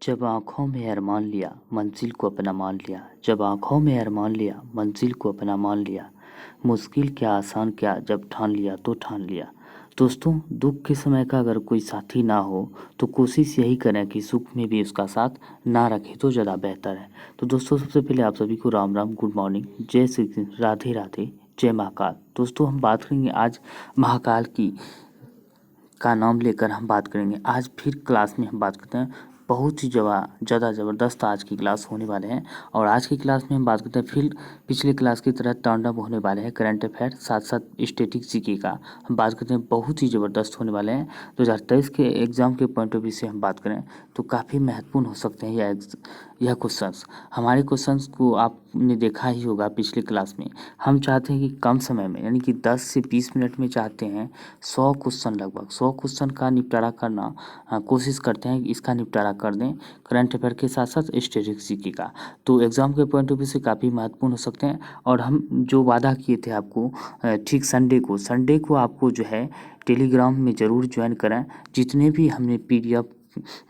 जब आँखों में अरमान लिया मंजिल को अपना मान लिया। जब आँखों में अरमान लिया मंजिल को अपना मान लिया। मुश्किल क्या आसान क्या जब ठान लिया तो ठान लिया। दोस्तों, दुख के समय का अगर कोई साथी ना हो तो कोशिश यही करें कि सुख में भी उसका साथ ना रखें तो ज़्यादा बेहतर है। तो दोस्तों, सबसे पहले आप सभी को राम राम, गुड मॉर्निंग, जय श्री कृष्ण, राधे राधे, जय महाकाल। दोस्तों, हम बात करेंगे आज महाकाल की का नाम लेकर हम बात करेंगे। आज फिर क्लास में हम बात करते हैं, बहुत ही ज़्यादा ज़बरदस्त आज की क्लास होने वाले हैं। और आज की क्लास में हम बात करते हैं फिर पिछले क्लास की तरह टर्नअप होने वाले हैं, करंट अफेयर साथ साथ स्टैटिक जीके का हम बात करते हैं, बहुत ही ज़बरदस्त होने वाले हैं। 2023 के एग्ज़ाम के पॉइंट ऑफ व्यू से हम बात करें तो काफ़ी महत्वपूर्ण हो सकते हैं यह क्वेश्चंस। हमारे क्वेश्चंस को आपने देखा ही होगा पिछले क्लास में। हम चाहते हैं कि कम समय में यानी कि 10 से 20 मिनट में चाहते हैं 100 क्वेश्चन, लगभग 100 क्वेश्चन का निपटारा करना कोशिश करते हैं कि इसका निपटारा कर दें, करंट अफेयर के साथ साथ स्टैटिक जीके का। तो एग्ज़ाम के पॉइंट ऑफ व्यू से काफ़ी महत्वपूर्ण हो सकते हैं। और हम जो वादा किए थे आपको, ठीक संडे को आपको जो है टेलीग्राम में ज़रूर ज्वाइन करें। जितने भी हमने PDF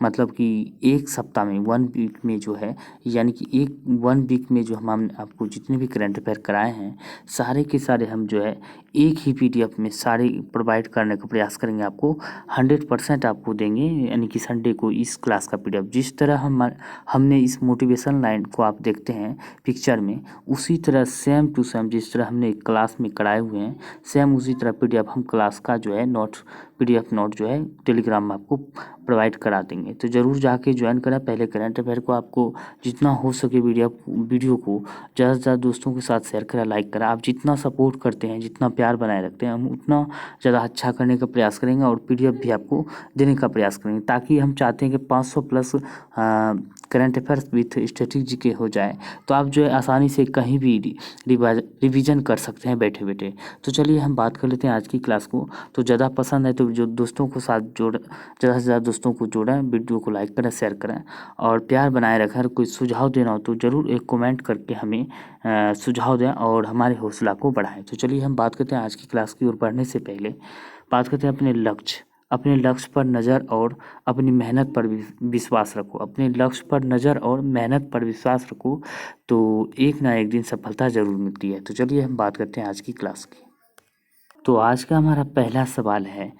मतलब कि एक सप्ताह में 1 वीक में जो है, यानी कि 1 वीक में जो हम आपको जितने भी करंट अफेयर कराए हैं सारे के सारे हम जो है एक ही PDF में सारे प्रोवाइड करने का प्रयास करेंगे। आपको 100% आपको देंगे, यानी कि संडे को इस क्लास का PDF जिस तरह हमने इस मोटिवेशन लाइन को आप देखते हैं पिक्चर में, उसी तरह सेम टू सेम जिस तरह हमने क्लास में कराए हुए हैं सेम उसी तरह PDF हम क्लास का जो है PDF नोट जो है टेलीग्राम में आपको प्रोवाइड करा देंगे। तो ज़रूर जाके ज्वाइन करें। पहले करंट अफेयर को आपको जितना हो सके वीडियो को ज़्यादा से ज़्यादा दोस्तों के साथ शेयर करें, लाइक करें। आप जितना सपोर्ट करते हैं, जितना प्यार बनाए रखते हैं, हम उतना ज़्यादा अच्छा करने का प्रयास करेंगे और PDF भी आपको देने का प्रयास करेंगे, ताकि हम चाहते हैं कि 500 plus current affairs with static GK हो जाए, तो आप जो है आसानी से कहीं भी रिवीजन कर सकते हैं बैठे बैठे। तो चलिए हम बात कर लेते हैं आज की क्लास को। तो ज़्यादा पसंद है तो जो दोस्तों को साथ ज़्यादा से ज़्यादा दोस्तों को जोड़ें, वीडियो को लाइक करें, शेयर करें और प्यार बनाए रखें। अगर कोई सुझाव देना हो तो ज़रूर एक कमेंट करके हमें सुझाव दें और हमारे हौसला को बढ़ाएं। तो चलिए हम बात करते हैं आज की क्लास की ओर बढ़ने से पहले बात करते हैं अपने लक्ष्य पर नज़र और अपनी मेहनत पर विश्वास रखो। अपने लक्ष्य पर नज़र और मेहनत पर विश्वास रखो तो एक ना एक दिन सफलता ज़रूर मिलती है। तो चलिए हम बात करते हैं आज की क्लास की। तो आज का हमारा पहला सवाल है,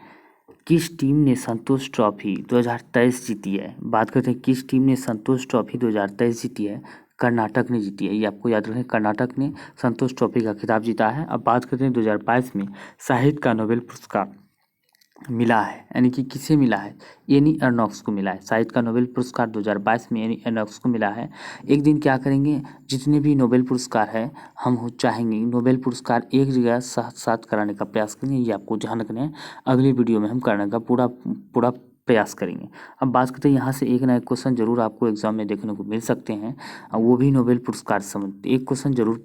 किस टीम ने संतोष ट्रॉफी 2023 जीती है। बात करते हैं किस टीम ने संतोष ट्रॉफी 2023 जीती है। कर्नाटक ने जीती है, ये आपको याद रखें, कर्नाटक ने संतोष ट्रॉफी का खिताब जीता है। अब बात करते हैं 2022 में साहित्य का नोबेल पुरस्कार मिला है, यानी कि किसे मिला है, एनी अर्नोक्स को मिला है। साहित्य का नोबेल पुरस्कार 2022 में एनी अर्नोक्स को मिला है। एक दिन क्या करेंगे, जितने भी नोबेल पुरस्कार है हम चाहेंगे नोबेल पुरस्कार एक जगह साथ साथ कराने का प्रयास करेंगे। ये आपको ध्यान रखना है, अगली वीडियो में हम करने का पूरा प्रयास करेंगे। अब बात करते हैं यहाँ से एक ना एक क्वेश्चन जरूर आपको एग्जाम में देखने को मिल सकते हैं, वो भी नोबेल पुरस्कार से संबंधित एक क्वेश्चन जरूर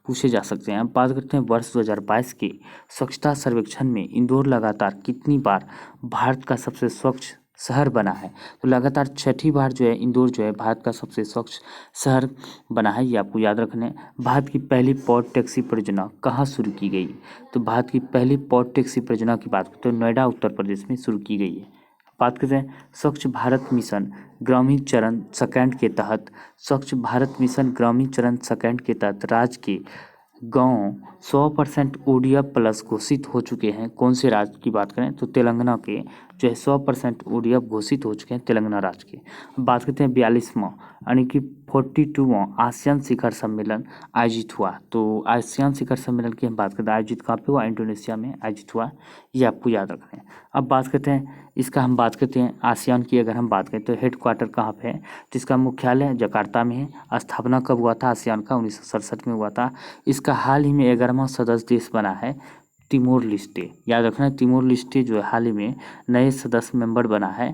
पूछे जा सकते हैं। अब बात करते हैं वर्ष 2022 के स्वच्छता सर्वेक्षण में इंदौर लगातार कितनी बार भारत का सबसे स्वच्छ शहर बना है। तो लगातार 6ठी बार जो है इंदौर जो है भारत का सबसे स्वच्छ शहर बना है, ये आपको याद रखना है। भारत की पहली पॉड टैक्सी परियोजना कहाँ शुरू की गई। तो भारत की पहली पॉड टैक्सी परियोजना की बात करते हैं तो नोएडा उत्तर प्रदेश में शुरू की गई है। बात करते हैं स्वच्छ भारत मिशन ग्रामीण चरण सेकंड के तहत, स्वच्छ भारत मिशन ग्रामीण चरण सेकंड के तहत राज्य के गांव 100% ODF प्लस घोषित हो चुके हैं। कौन से राज्य की बात करें तो तेलंगाना के जो है 100% ODF घोषित हो चुके हैं, तेलंगाना राज्य के। अब बात करते हैं 42वां यानी कि 42वां आसियान शिखर सम्मेलन आयोजित हुआ। तो आसियान शिखर सम्मेलन की हम बात करते हैं, आयोजित कहाँ पे हुआ, इंडोनेशिया में आयोजित हुआ, ये आपको याद रखना है। अब बात करते हैं हम बात करते हैं आसियान की, अगर हम बात करें तो हेडक्वार्टर कहाँ पे है, तो इसका मुख्यालय जकार्ता में है। स्थापना कब हुआ था आसियान का, 1967 में हुआ था। इसका हाल ही में 11वां सदस्य देश बना है तिमोर लेस्टे, याद रखना है, तिमोर लेस्टे जो है हाल ही में नए सदस्य मेंबर बना है।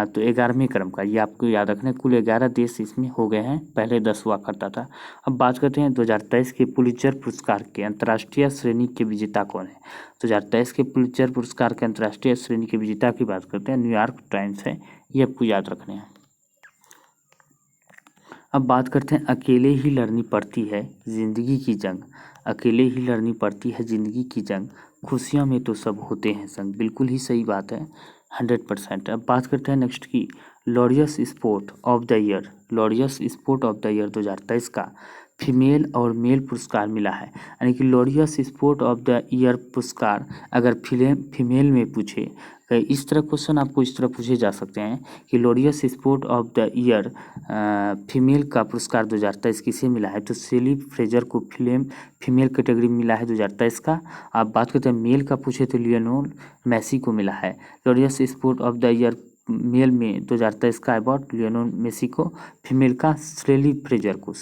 तो 11वें क्रम का, ये आपको याद रखना है। कुल 11 देश इसमें हो गए हैं, पहले 10 हुआ करता था। अब बात करते हैं 2023 के पुलित्जर पुरस्कार के अंतर्राष्ट्रीय श्रेणी के विजेता कौन है। 2023 के पुलित्जर पुरस्कार के अंतर्राष्ट्रीय श्रेणी के विजेता की बात करते हैं, न्यूयॉर्क टाइम्स है, ये आपको याद रखने हैं। अब बात करते हैं अकेले ही लड़नी पड़ती है जिंदगी की जंग, अकेले ही लड़नी पड़ती है जिंदगी की जंग, खुशियों में तो सब होते हैं संग। बिल्कुल ही सही बात है, 100%। अब बात करते हैं नेक्स्ट की, Laureus sport of the year, Laureus sport of the year 2023 का फीमेल और मेल पुरस्कार मिला है। यानी कि Laureus sport of the year पुरस्कार अगर फीमेल में पूछे, इस तरह क्वेश्चन आपको इस तरह पूछे जा सकते हैं कि Laureus sport of the year female का पुरस्कार 2023 किसे मिला है, तो सेली फ्रेजर को फीमेल कैटेगरी में मिला है 2023 का। आप बात करते हैं मेल का पूछे तो लियोनेल मेसी को मिला है। Laureus sport of the year male में 2023 का अवार्ड लियोनेल मेसी को, फीमेल का सेली फ्रेजर को,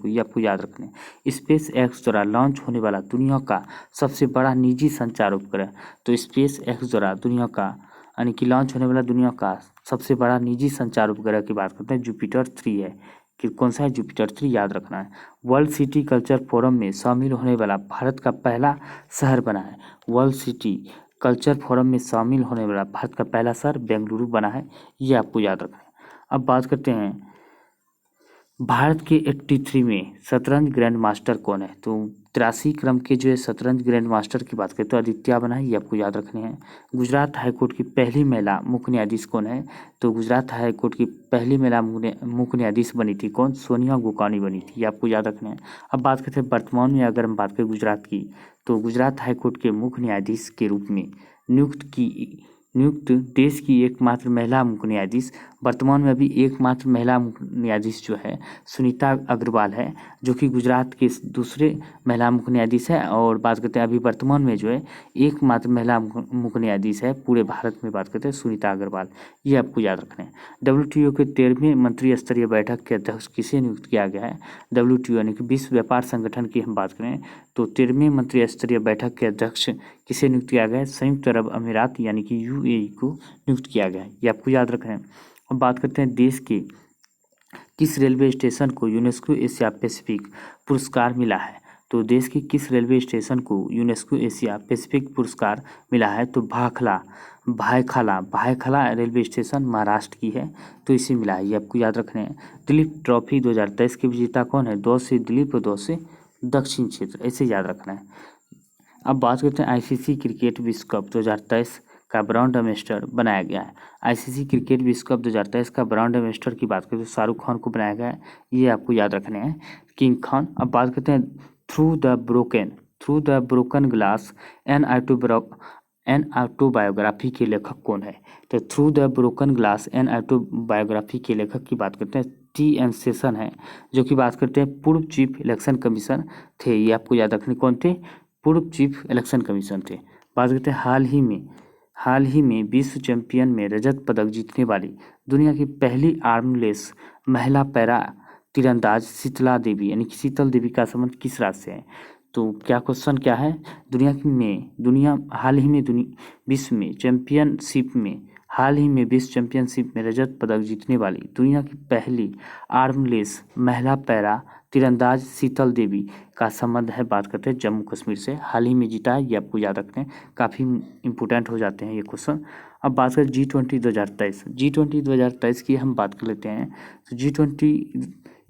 ये आपको याद रखना है। स्पेस एक्स द्वारा लॉन्च होने वाला दुनिया का सबसे बड़ा निजी संचार उपग्रह, तो स्पेस एक्स द्वारा दुनिया का यानी कि लॉन्च होने वाला दुनिया का सबसे बड़ा निजी संचार उपग्रह की बात करते हैं, जुपिटर 3 है। कि कौन सा है, जुपिटर 3 याद रखना है। वर्ल्ड सिटी कल्चर फोरम में शामिल होने वाला भारत का पहला शहर बना है। वर्ल्ड सिटी कल्चर फोरम में शामिल होने वाला भारत का पहला शहर बेंगलुरु बना है, ये आपको याद रखना है। अब बात करते हैं भारत के 83 में शतरंज ग्रैंड मास्टर कौन है, तो 83 क्रम के जो है शतरंज ग्रैंड मास्टर की बात करें तो आदित्य बना है, ये आपको याद रखने हैं। गुजरात हाईकोर्ट की पहली महिला मुख्य न्यायाधीश कौन है, तो गुजरात हाईकोर्ट की पहली महिला मुख्य न्यायाधीश बनी थी कौन, सोनिया गुकानी बनी थी, ये आपको याद रखना है। अब बात करते हैं वर्तमान में अगर हम बात करें गुजरात की, तो गुजरात हाईकोर्ट के मुख्य न्यायाधीश के रूप में नियुक्त देश की एकमात्र महिला मुख्य न्यायाधीश, वर्तमान में अभी एकमात्र महिला मुख्य न्यायाधीश जो है सुनीता अग्रवाल है, जो कि गुजरात के दूसरे महिला मुख्य न्यायाधीश है। और बात करते हैं अभी वर्तमान में जो है एकमात्र महिला मुख्य न्यायाधीश है पूरे भारत में, बात करते हैं सुनीता अग्रवाल, ये आपको याद रखना है। WTO के 13वें मंत्री स्तरीय बैठक के अध्यक्ष किसे नियुक्त किया गया है, WTO यानी कि विश्व व्यापार संगठन की हम बात करें तो 13वें मंत्री स्तरीय बैठक के अध्यक्ष किसे नियुक्त किया गया है, संयुक्त अरब अमीरात यानी कि UAE को नियुक्त किया गया है, ये आपको याद रखना है। अब बात करते हैं देश के किस रेलवे स्टेशन को यूनेस्को एशिया पैसिफिक पुरस्कार मिला है, तो देश के किस रेलवे स्टेशन को यूनेस्को एशिया पैसिफिक पुरस्कार मिला है, तो भायखला रेलवे स्टेशन महाराष्ट्र की है, तो इसे मिला है, ये आपको याद रखना है। दिलीप ट्रॉफी 2023 के विजेता कौन है, 2 से दिलीप और 2 से दक्षिण क्षेत्र, ऐसे याद रखना है। अब बात करते हैं ICC क्रिकेट विश्व कप 2023 का ब्रांड एम्बेसडर बनाया गया है। ICC क्रिकेट विश्व कप 2023 का ब्रांड एम्बेसडर की बात करें तो शाहरुख खान को बनाया गया है, ये आपको याद रखने हैं, किंग खान। अब बात करते हैं through the broken glass an autobiography के लेखक कौन है, तो through the broken glass an autobiography के लेखक की बात करते हैं TN सेशन है, जो कि बात करते हैं पूर्व चीफ इलेक्शन कमीशन थे, ये आपको याद रखने कौन थे, पूर्व चीफ इलेक्शन कमीशन थे। बात करते हैं हाल ही में विश्व चैंपियन में रजत पदक जीतने वाली दुनिया की पहली आर्मलेस महिला पैरा तीरंदाज शीतला देवी यानी कि शीतल देवी का संबंध किस राज्य से है, तो क्या क्वेश्चन क्या है, हाल ही में विश्व चैंपियनशिप में रजत पदक जीतने वाली दुनिया की पहली आर्मलेस महिला पैरा तीरंदाज शीतल देवी का संबंध है, बात करते हैं जम्मू कश्मीर से, हाल ही में जीता है, ये आपको याद रखते हैं, काफ़ी इंपॉर्टेंट हो जाते हैं ये क्वेश्चन। अब बात करें G20 2023 की हम बात कर लेते हैं, तो G20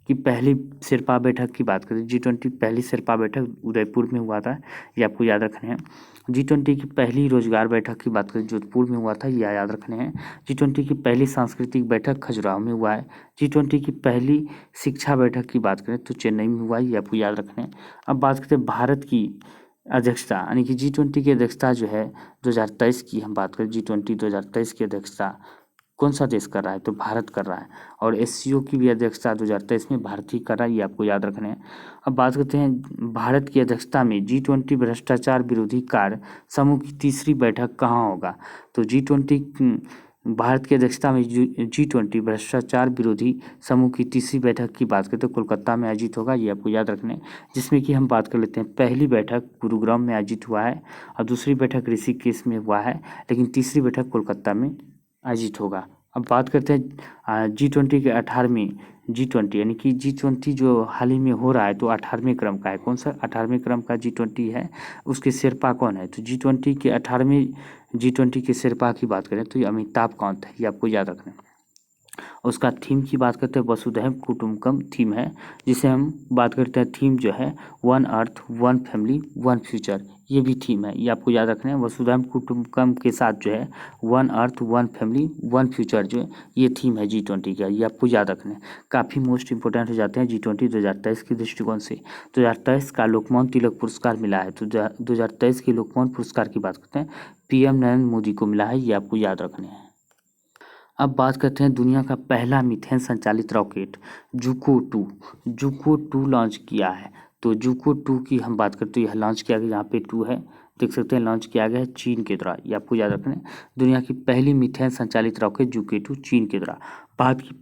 की पहली शेरपा बैठक की बात करें, G20 पहली शेरपा बैठक उदयपुर में हुआ था, ये आपको याद रखने हैं। G20 की पहली रोजगार बैठक की बात करें जोधपुर में हुआ था, ये याद रखने हैं। G20 की पहली सांस्कृतिक बैठक खजुराहो में हुआ है। G20 की पहली शिक्षा बैठक की बात करें तो चेन्नई में हुआ है, ये आपको याद रखने हैं। अब बात करते हैं भारत की अध्यक्षता यानी कि G20 की अध्यक्षता जो है 2023 की हम बात करें, G20 2023 की अध्यक्षता कौन सा देश कर रहा है, तो भारत कर रहा है, और SCO की भी अध्यक्षता 2023 में भारत ही कर रहा है, ये आपको याद रखने हैं। अब बात करते हैं भारत की अध्यक्षता में G20 भ्रष्टाचार विरोधी कार्य समूह की तीसरी बैठक कहाँ होगा, तो भारत की अध्यक्षता में G20 भ्रष्टाचार विरोधी समूह की तीसरी बैठक की बात करें तो कोलकाता में आयोजित होगा, ये आपको याद रखने हैं। जिसमें कि हम बात कर लेते हैं पहली बैठक गुरुग्राम में आयोजित हुआ है और दूसरी बैठक ऋषिकेश में हुआ है, लेकिन तीसरी बैठक कोलकाता में आयोजित होगा। अब बात करते हैं G20 के 18वें G20 यानी कि G20 जो हाल ही में हो रहा है तो 18वें क्रम का है, कौन सा 18वें क्रम का G20 है, उसके शेरपा कौन है, तो G20 के 18वें G20 के शेरपा की बात करें तो ये अमिताभ कांत है, ये आपको याद रखना है। उसका थीम की बात करते हैं वसुधैव कुटुंबकम थीम है, जिसे हम बात करते हैं थीम जो है one earth one family one future, ये भी थीम है, ये आपको याद रखना है। वसुधैव कुटुंबकम के साथ जो है one earth one family one future जो है ये थीम है G20 का, ये आपको याद रखना है। काफ़ी मोस्ट इंपॉर्टेंट हो जाते हैं G20 2023 के दृष्टिकोण से। 2023 का लोकमान्य तिलक पुरस्कार मिला है, तो 2023 के लोकमान्य पुरस्कार की बात करते हैं PM नरेंद्र मोदी को मिला है, ये आपको याद रखने हैं। अब बात करते हैं दुनिया का पहला मीथेन संचालित रॉकेट जुको 2 लॉन्च किया है। तो जुको 2 की हम बात करते हैं, यह लॉन्च किया गया, यहाँ पे 2 है, देख सकते हैं, लॉन्च किया गया है चीन के द्वारा, ये आपको याद रखना है। दुनिया की पहली मीथेन संचालित रॉकेट जुको 2 चीन के द्वारा। भारत की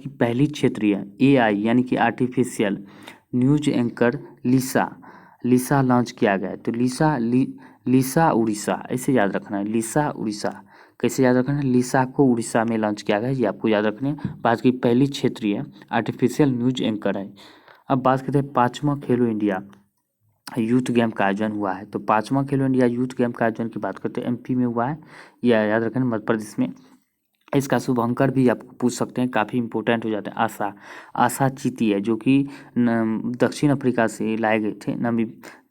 पहली क्षेत्रीय AI यानी कि आर्टिफिशियल न्यूज एंकर लिसा लॉन्च किया गया है। तो लिसा उड़ीसा, ऐसे याद रखना है, लिसा उड़ीसा, कैसे याद रखना है, लिसा को उड़ीसा में लॉन्च किया गया है, ये आपको याद रखना है। भारत की पहली क्षेत्रीय आर्टिफिशियल न्यूज एंकर है। अब बात करते हैं 5वां खेलो इंडिया यूथ गेम का आयोजन हुआ है। तो 5वां खेलो इंडिया यूथ गेम का आयोजन की बात करते हैं MP में हुआ है, यह याद रखना, मध्य प्रदेश में। इसका शुभंकर भी आपको पूछ सकते हैं, काफ़ी इंपॉर्टेंट हो जाते हैं। आशा चीती है, जो कि दक्षिण अफ्रीका से लाए गए थे।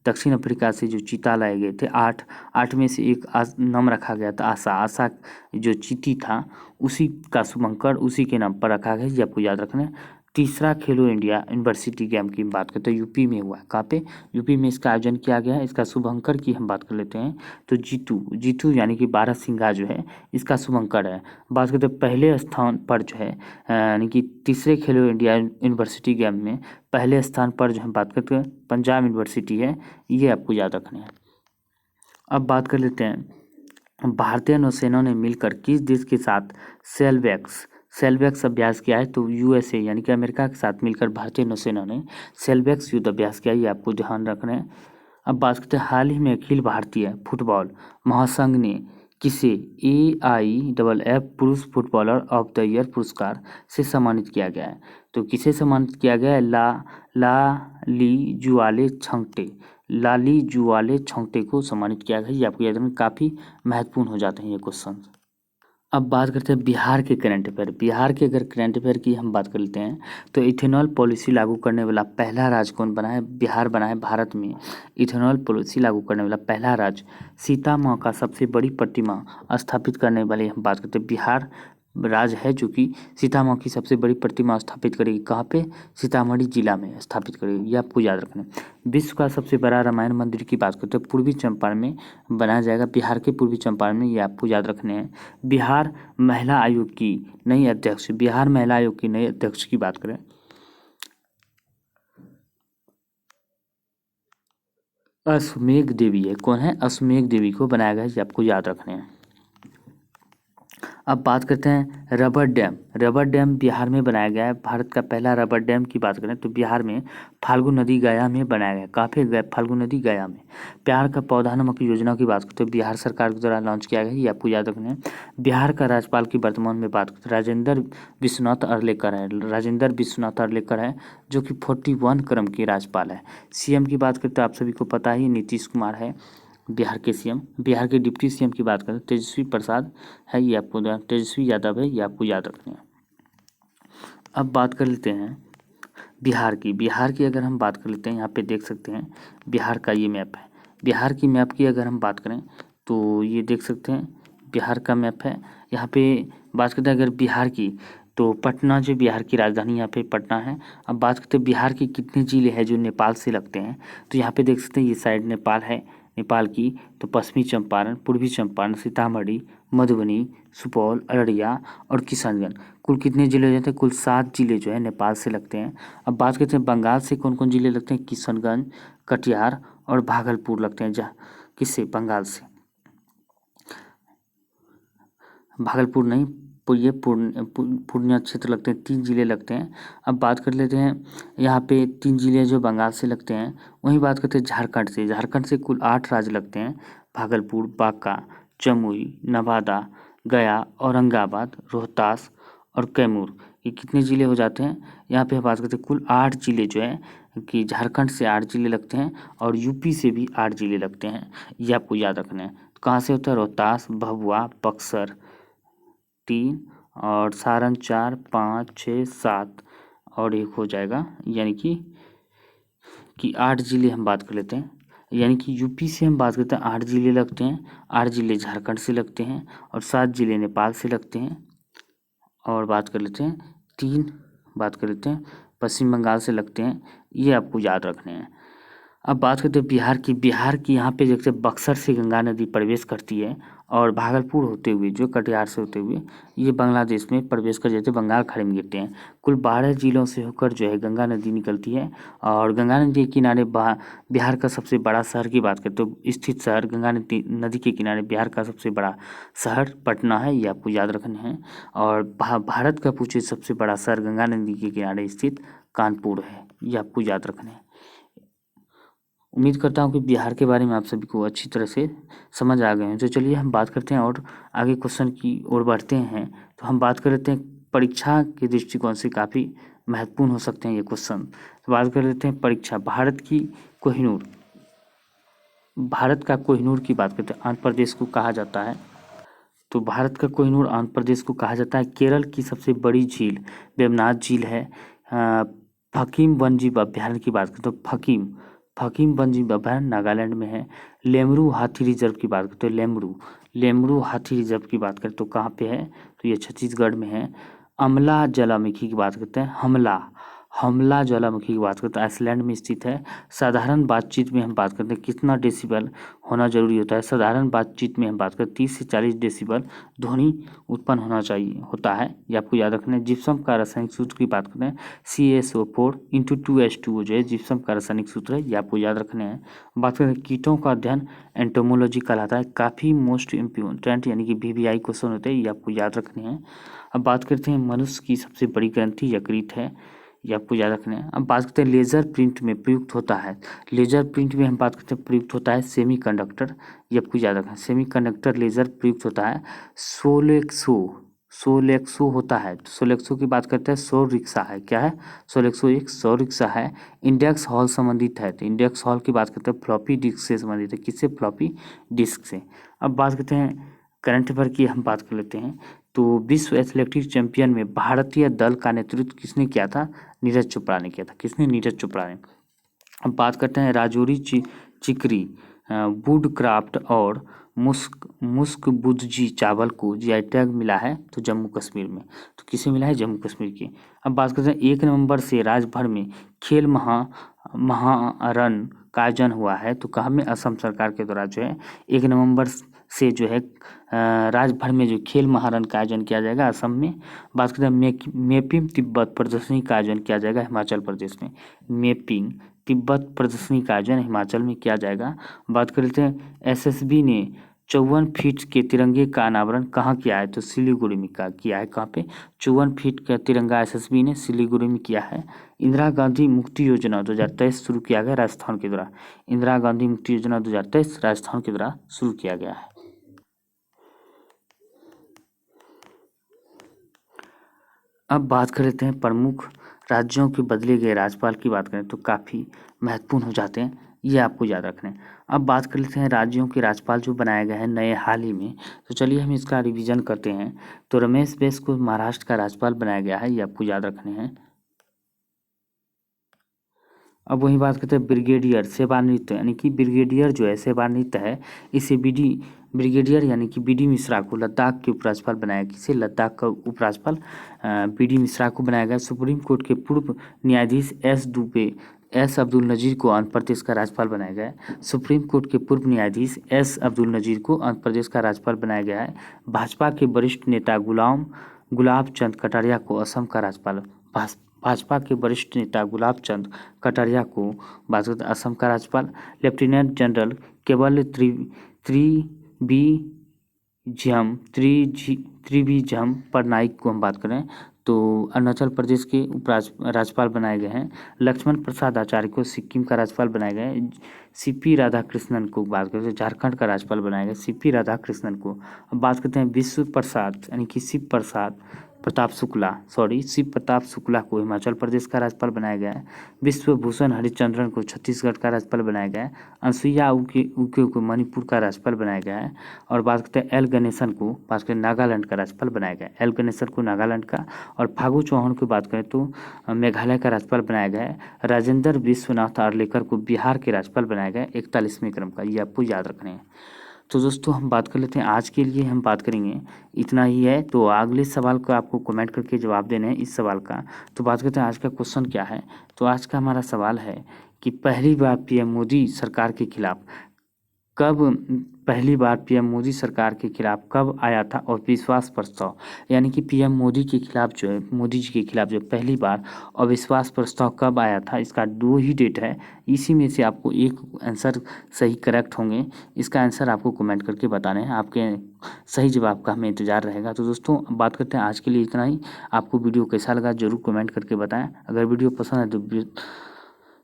दक्षिण अफ्रीका से जो चीता लाए गए थे, आठ में से एक नाम रखा गया था आशा जो चीती था उसी का शुभंकर उसी के नाम पर रखा गया, ये आपको याद रखना है। तीसरा खेलो इंडिया यूनिवर्सिटी गेम की बात करते हैं, यूपी में हुआ है। कहाँ पे? यूपी में इसका आयोजन किया गया है। इसका शुभंकर की हम बात कर लेते हैं, तो जीतू यानी कि बारहसिंगा जो है इसका शुभंकर है। बात करते हैं पहले स्थान पर जो है यानी कि तीसरे खेलो इंडिया यूनिवर्सिटी गेम में पहले स्थान पर जो हम बात करते हैं पंजाब यूनिवर्सिटी है, ये आपको याद रखना है। अब बात कर लेते हैं भारतीय नौसेना ने मिलकर किस देश के साथ सेल्वेक्स अभ्यास किया है। तो USA यानी कि अमेरिका के साथ मिलकर भारतीय नौसेना ने सेल्वेक्स युद्ध अभ्यास किया, ये आपको ध्यान रखना है। अब बात करते हैं हाल ही में अखिल भारतीय फुटबॉल महासंघ ने किसे AIFF पुरुष फुटबॉलर ऑफ द ईयर पुरस्कार से सम्मानित किया गया है। तो किसे सम्मानित किया गया है? लाली जुआले छांगटे को सम्मानित किया गया है, ये आपको याद रखना, काफ़ी महत्वपूर्ण हो जाते हैं ये क्वेश्चन। अब बात करते हैं बिहार के करंट अफेयर। बिहार के अगर करंट अफेयर की हम बात कर लेते हैं, तो इथेनॉल पॉलिसी लागू करने वाला पहला राज्य कौन बना है? बिहार बना है। भारत में इथेनॉल पॉलिसी लागू करने वाला पहला राज्य, सीता माँ का सबसे बड़ी प्रतिमा स्थापित करने वाले हम बात करते हैं बिहार राज्य है, जो कि सीता माँ की सबसे बड़ी प्रतिमा स्थापित करेगी। कहाँ पे? सीतामढ़ी जिला में स्थापित करेगी, ये आपको याद रखना है। विश्व का सबसे बड़ा रामायण मंदिर की बात करते हैं पूर्वी चंपारण में बनाया जाएगा, बिहार के पूर्वी चंपारण में, ये आपको याद रखने हैं। बिहार महिला आयोग की नई अध्यक्ष की बात करें, अश्वमेघ देवी है। कौन है? अश्वमेघ देवी को बनाया गया है, ये आपको याद रखने हैं। अब बात करते हैं रबर डैम बिहार में बनाया गया है। भारत का पहला रबर डैम की बात करें तो बिहार में फाल्गु नदी गया में बनाया गया है। काफ़ी फाल्गु नदी गया में। प्यार का पौधा नामक योजना की बात करते हैं बिहार सरकार के द्वारा लॉन्च किया गया है, ये आपको याद रखना है। बिहार का राज्यपाल की वर्तमान में बात करते हैं राजेंद्र विश्वनाथ अरलेकर है, जो कि 41 क्रम के राज्यपाल है। CM की बात करते हैं, आप सभी को पता ही, नीतीश कुमार है बिहार के CM। बिहार के डिप्टी CM की बात करें तेजस्वी प्रसाद है, ये आपको तेजस्वी यादव है, ये आपको याद रखना है। अब बात कर लेते हैं बिहार की अगर हम बात कर लेते हैं, यहाँ पे देख सकते हैं बिहार का ये मैप है। बिहार की मैप की अगर हम बात करें तो ये देख सकते हैं बिहार का मैप है। यहाँ पे बात करते हैं अगर बिहार की, तो पटना जो बिहार की राजधानी यहाँ पे पटना है। अब बात करते हैं बिहार के कितने ज़िले हैं जो नेपाल से लगते हैं, तो यहाँ पे देख सकते हैं ये साइड नेपाल है, नेपाल की, तो पश्चिमी चंपारण, पूर्वी चंपारण, सीतामढ़ी, मधुबनी, सुपौल, अररिया और किशनगंज, कुल कितने ज़िले हो जाते हैं? कुल 7 ज़िले जो है नेपाल से लगते हैं। अब बात करते हैं बंगाल से कौन कौन ज़िले लगते हैं? किशनगंज, कटिहार और भागलपुर लगते हैं। जहाँ किससे? बंगाल से। भागलपुर नहीं, ये पूर्णिया क्षेत्र लगते हैं, 3 ज़िले लगते हैं। अब बात कर लेते हैं यहाँ पे 3 ज़िले जो बंगाल से लगते हैं। वहीं बात करते हैं झारखंड से कुल 8 राज्य लगते हैं, भागलपुर, बांका, जमुई, नवादा, गया, औरंगाबाद, रोहतास और कैमूर, ये कितने ज़िले हो जाते हैं? यहाँ पे बात करते हैं कुल 8 ज़िले जो हैं, कि झारखंड से 8 ज़िले लगते हैं और यूपी से भी 8 ज़िले लगते हैं, ये आपको याद रखना है। तो कहाँ से होता है? रोहतास, भभुआ, बक्सर 3 और सारण 4, 5, 6, 7 और एक हो जाएगा, यानी कि 8 ज़िले हम बात कर लेते हैं। यानी कि यूपी से हम बात करते हैं 8 ज़िले लगते हैं, 8 ज़िले झारखंड से लगते हैं और 7 ज़िले नेपाल से लगते हैं। और बात कर लेते हैं 3 बात कर लेते हैं पश्चिम बंगाल से लगते हैं। ये आपको याद रखने हैं। अब बात करते हैं बिहार की यहाँ पे जैसे बक्सर से गंगा नदी प्रवेश करती है और भागलपुर होते हुए जो कटिहार से होते हुए ये बांग्लादेश में प्रवेश कर जाते हैं, बंगाल खाड़ी में गिरते हैं। कुल 12 जिलों से होकर जो है गंगा नदी निकलती है और गंगा नदी के किनारे बिहार का सबसे बड़ा शहर की बात करें तो स्थित शहर गंगा नदी के किनारे बिहार का सबसे बड़ा शहर पटना है, ये आपको याद रखना है। और भारत का पूछे सबसे बड़ा शहर गंगा नदी के किनारे स्थित कानपुर है, ये आपको याद रखना है। उम्मीद करता हूँ कि बिहार के बारे में आप सभी को अच्छी तरह से समझ आ गए हैं। तो चलिए हम बात करते हैं और आगे क्वेश्चन की ओर बढ़ते हैं। तो हम बात कर लेते हैं परीक्षा के दृष्टिकोण से काफ़ी महत्वपूर्ण हो सकते हैं ये क्वेश्चन। तो बात कर लेते हैं परीक्षा। भारत का कोहिनूर की बात करते हैं, आंध्र प्रदेश को कहा जाता है। तो भारत का कोहिनूर आंध्र प्रदेश को कहा जाता है। केरल की सबसे बड़ी झील वेमनाथ झील है। फकीम वन्यजीव अभ्यारण्य की बात करें तो फकीम वन्यजीव अभ्यारण्य नागालैंड में है। लेमरू हाथी रिजर्व की बात करें तो लेमरू हाथी रिजर्व की बात करें तो कहाँ पे है? तो ये छत्तीसगढ़ में है। अमला ज्वालामुखी की बात करते हैं, हमला ज्वालामुखी की बात करते हैं आइसलैंड में स्थित है। साधारण बातचीत में हम बात करते हैं कितना डेसिबल होना जरूरी होता है? साधारण बातचीत में हम बात करते हैं 30 से 40 डेसिबल ध्वनि उत्पन्न होता है, ये आपको याद रखना है। जिप्सम का रासायनिक सूत्र की बात करते हैं CaSO4 × 2H2O जो है जिप्सम का रासायनिक सूत्र है, ये आपको याद रखने हैं। बात करें कीटों का अध्ययन एंटोमोलॉजी कहलाता है। काफ़ी मोस्ट इम्पोर्टेंट यानी कि VVI क्वेश्चन होते हैं, ये आपको याद रखने हैं। अब बात करते हैं मनुष्य की सबसे बड़ी ग्रंथि यकृत है, ये आपको याद रखना है। अब बात करते हैं लेजर प्रिंट में प्रयुक्त होता है। लेजर प्रिंट में हम बात करते हैं प्रयुक्त होता है सेमीकंडक्टर, ये आपको याद रखना है। सेमीकंडक्टर लेजर प्रयुक्त होता है। सोलेक्सो होता है। सोलेक्सो की बात करते हैं सौर रिक्शा है। क्या है? सोलेक्सो एक सौर रिक्शा है। इंडेक्स हॉल संबंधित है तो इंडेक्स हॉल की बात करते हैं फ्लॉपी डिस्क से संबंधित है। किससे? फ्लॉपी डिस्क से। अब बात करते हैं करंट अफेयर की हम बात कर लेते हैं। तो विश्व एथलेटिक्स चैंपियन में भारतीय दल का नेतृत्व किसने किया था? नीरज चोपड़ा ने किया था। किसने? नीरज चोपड़ा ने। अब बात करते हैं राजौरी चिकरी वुड क्राफ्ट और मुस्क बुद्जी चावल को GI टैग मिला है तो जम्मू कश्मीर में। तो किसे मिला है? जम्मू कश्मीर की। अब बात करते हैं 1 नवंबर से राज्य भर में खेल महारण का आयोजन हुआ है तो कहाँ में? असम सरकार के द्वारा जो है 1 नवंबर से जो है राज्य भर में जो खेल महारण का आयोजन किया जाएगा असम में। बात करते हैं मैपिंग तिब्बत प्रदर्शनी का आयोजन किया जाएगा हिमाचल प्रदेश में। मैपिंग तिब्बत प्रदर्शनी का आयोजन हिमाचल में किया जाएगा। बात कर लेते हैं SSB ने 54 फीट के तिरंगे का अनावरण कहाँ किया है? तो सिलीगुड़ी में किया है। कहाँ पे? 54 फीट का तिरंगा SSB ने सिलीगुड़ी में किया है। इंदिरा गांधी मुक्ति योजना 2023 शुरू किया गया राजस्थान के द्वारा। इंदिरा गांधी मुक्ति योजना 2023 राजस्थान के द्वारा शुरू किया गया है। अब बात कर लेते हैं प्रमुख राज्यों के बदले गए राज्यपाल की बात करें तो काफ़ी महत्वपूर्ण हो जाते हैं, ये आपको याद रखना है। अब बात कर लेते हैं राज्यों के राज्यपाल जो बनाए गए हैं नए हाल ही में। तो चलिए हम इसका रिवीजन करते हैं। तो रमेश बैस को महाराष्ट्र का राज्यपाल बनाया गया है, ये आपको याद रखने हैं। अब वही बात करते हैं ब्रिगेडियर सेवानिवृत्त यानी कि ब्रिगेडियर जो है सेवानिवृत्त है, इसे ब्रिगेडियर यानी कि BD मिश्रा को लद्दाख के उपराज्यपाल बनाया। किसे? लद्दाख का उपराज्यपाल BD मिश्रा को बनाया गया। सुप्रीम कोर्ट के पूर्व न्यायाधीश S अब्दुल नजीर को आंध्र प्रदेश का राज्यपाल बनाया गया है। सुप्रीम कोर्ट के पूर्व न्यायाधीश S अब्दुल नजीर को आंध्र प्रदेश का राज्यपाल बनाया गया है। भाजपा के वरिष्ठ नेता गुलाब चंद कटारिया को असम का राज्यपाल भाजपा के वरिष्ठ नेता गुलाब चंद कटारिया को असम का राज्यपाल। लेफ्टिनेंट जनरल केवल त्रिविजयम पटनायक को हम बात करें तो अरुणाचल प्रदेश के राज्यपाल बनाए गए हैं। लक्ष्मण प्रसाद आचार्य को सिक्किम का राज्यपाल बनाया गया है। CP राधाकृष्णन को बात करते हैं झारखंड का राज्यपाल बनाया गया CP राधाकृष्णन को। अब बात करते हैं विश्व प्रसाद यानी कि शिव प्रसाद शिव प्रताप शुक्ला को हिमाचल प्रदेश का राज्यपाल बनाया गया है। विश्वभूषण हरिचंद्रन को छत्तीसगढ़ का राज्यपाल बनाया गया है। अनुसुईया उइके को मणिपुर का राज्यपाल बनाया गया है। और बात करते हैं एल गणेशन को, बात करें नागालैंड का राज्यपाल बनाया गया है। एल गणेशन को नागालैंड का। और फागू चौहान की बात करें तो मेघालय का राज्यपाल बनाया गया है। राजेंद्र विश्वनाथ आर्लेकर को बिहार के राज्यपाल बनाया गया है 41वें क्रम का, ये आपको याद रखने हैं। तो दोस्तों हम बात कर लेते हैं, आज के लिए हम बात करेंगे इतना ही है। तो अगले सवाल को आपको कमेंट करके जवाब देने हैं इस सवाल का। तो बात करते हैं आज का क्वेश्चन क्या है। तो आज का हमारा सवाल है कि पहली बार पीएम मोदी सरकार के खिलाफ पीएम मोदी सरकार के खिलाफ कब आया था और विश्वास प्रस्ताव, यानी कि पीएम मोदी के खिलाफ जो है, मोदी जी के खिलाफ जो पहली बार अविश्वास प्रस्ताव कब आया था, इसका 2 ही डेट है। इसी में से आपको एक आंसर सही करेक्ट होंगे, इसका आंसर आपको कमेंट करके बताने हैं। आपके सही जवाब का हमें इंतजार रहेगा। तो दोस्तों बात करते हैं आज के लिए इतना ही। आपको वीडियो कैसा लगा जरूर कमेंट करके बताएं। अगर वीडियो पसंद है तो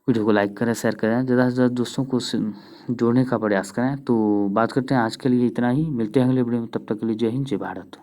वीडियो को लाइक करें, शेयर करें, ज़्यादा से ज़्यादा दोस्तों को जोड़ने का प्रयास करें। तो बात करते हैं आज के लिए इतना ही, मिलते हैं अगले वीडियो में, तब तक के लिए जय हिंद जय भारत।